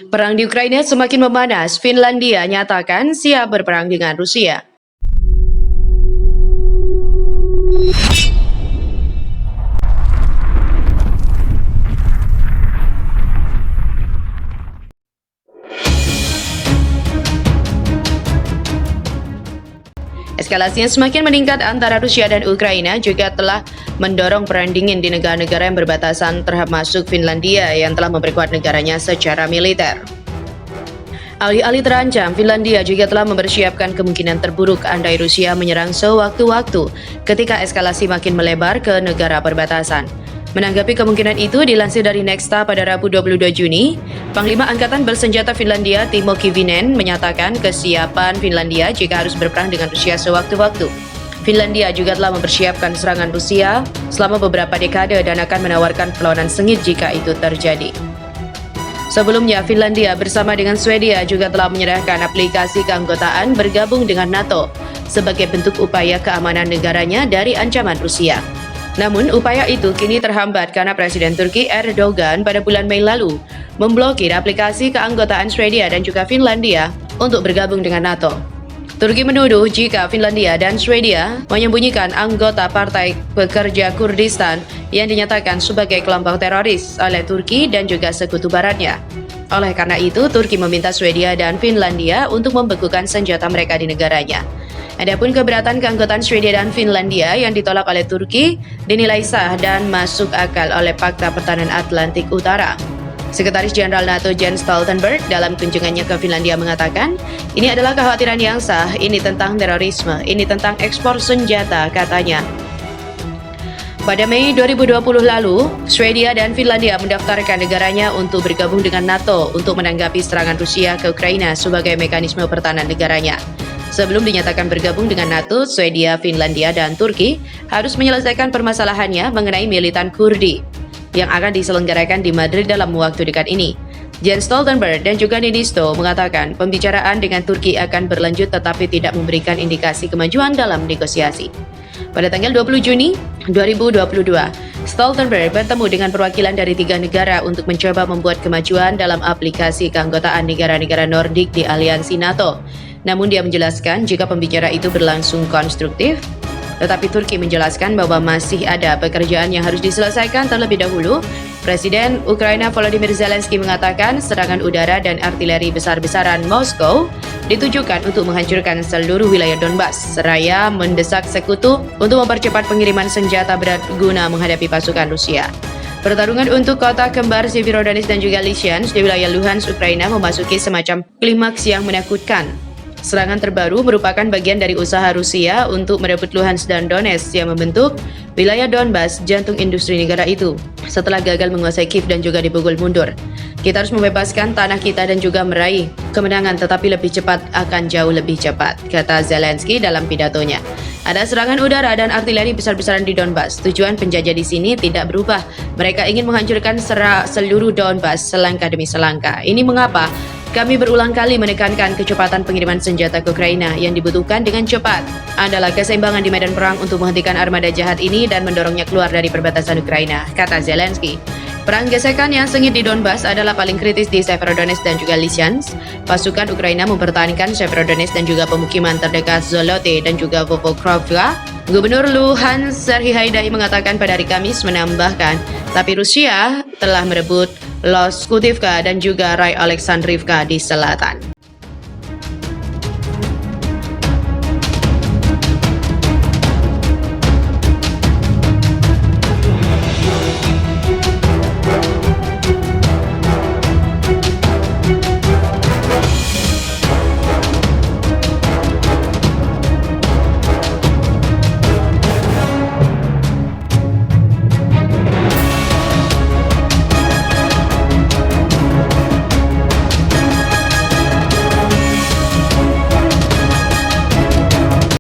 Perang di Ukraina semakin memanas. Finlandia nyatakan siap berperang dengan Rusia. Eskalasi yang semakin meningkat antara Rusia dan Ukraina juga telah mendorong perang dingin di negara-negara yang berbatasan, termasuk Finlandia yang telah memperkuat negaranya secara militer. Alih-alih terancam, Finlandia juga telah mempersiapkan kemungkinan terburuk andai Rusia menyerang sewaktu-waktu ketika eskalasi makin melebar ke negara perbatasan. Menanggapi kemungkinan itu, dilansir dari Nexta pada Rabu 22 Juni, Panglima Angkatan Bersenjata Finlandia Timo Kivinen menyatakan kesiapan Finlandia jika harus berperang dengan Rusia sewaktu-waktu. Finlandia juga telah mempersiapkan serangan Rusia selama beberapa dekade dan akan menawarkan perlawanan sengit jika itu terjadi. Sebelumnya, Finlandia bersama dengan Swedia juga telah menyerahkan aplikasi keanggotaan bergabung dengan NATO sebagai bentuk upaya keamanan negaranya dari ancaman Rusia. Namun, upaya itu kini terhambat karena Presiden Turki Erdogan pada bulan Mei lalu memblokir aplikasi keanggotaan Swedia dan juga Finlandia untuk bergabung dengan NATO. Turki menuduh jika Finlandia dan Swedia menyembunyikan anggota Partai Pekerja Kurdistan yang dinyatakan sebagai kelompok teroris oleh Turki dan juga sekutu baratnya. Oleh karena itu, Turki meminta Swedia dan Finlandia untuk membekukan senjata mereka di negaranya. Adapun keberatan keanggotaan Swedia dan Finlandia yang ditolak oleh Turki dinilai sah dan masuk akal oleh Fakta Pertahanan Atlantik Utara. Sekretaris Jenderal NATO Jens Stoltenberg dalam kunjungannya ke Finlandia mengatakan, ini adalah kekhawatiran yang sah, ini tentang terorisme, ini tentang ekspor senjata, katanya. Pada Mei 2020 lalu, Swedia dan Finlandia mendaftarkan negaranya untuk bergabung dengan NATO untuk menanggapi serangan Rusia ke Ukraina sebagai mekanisme pertahanan negaranya. Sebelum dinyatakan bergabung dengan NATO, Swedia, Finlandia, dan Turki harus menyelesaikan permasalahannya mengenai militan Kurdi yang akan diselenggarakan di Madrid dalam waktu dekat ini. Jens Stoltenberg dan juga Niinisto mengatakan pembicaraan dengan Turki akan berlanjut tetapi tidak memberikan indikasi kemajuan dalam negosiasi. Pada tanggal 20 Juni 2022, Stoltenberg bertemu dengan perwakilan dari 3 negara untuk mencoba membuat kemajuan dalam aplikasi keanggotaan negara-negara Nordik di aliansi NATO. Namun dia menjelaskan jika pembicara itu berlangsung konstruktif, tetapi Turki menjelaskan bahwa masih ada pekerjaan yang harus diselesaikan terlebih dahulu. Presiden Ukraina Volodymyr Zelensky mengatakan serangan udara dan artileri besar-besaran Moskow ditujukan untuk menghancurkan seluruh wilayah Donbas, seraya mendesak sekutu untuk mempercepat pengiriman senjata berat guna menghadapi pasukan Rusia. Pertarungan untuk kota kembar Severodonetsk dan juga Lysychansk di wilayah Luhansk, Ukraina memasuki semacam klimaks yang menakutkan. Serangan terbaru merupakan bagian dari usaha Rusia untuk merebut Luhansk dan Donetsk yang membentuk wilayah Donbas, jantung industri negara itu, setelah gagal menguasai Kiev dan juga dipukul mundur. Kita harus membebaskan tanah kita dan juga meraih kemenangan, tetapi lebih cepat akan jauh lebih cepat, kata Zelensky dalam pidatonya. Ada serangan udara dan artileri besar-besaran di Donbas. Tujuan penjajah di sini tidak berubah. Mereka ingin menghancurkan seluruh Donbas selangkah demi selangkah. Ini mengapa kami berulang kali menekankan kecepatan pengiriman senjata ke Ukraina. Yang dibutuhkan dengan cepat adalah keseimbangan di medan perang untuk menghentikan armada jahat ini dan mendorongnya keluar dari perbatasan Ukraina, kata Zelensky. Perang gesekan yang sengit di Donbas adalah paling kritis di Severodonetsk dan juga Lysychansk. Pasukan Ukraina mempertahankan Severodonetsk dan juga pemukiman terdekat Zolote dan juga Vovokrovka. Gubernur Luhansk Serhiy Haidai mengatakan pada hari Kamis menambahkan, tapi Rusia telah merebut Loskutivka dan juga Rai Oleksandrivka di selatan.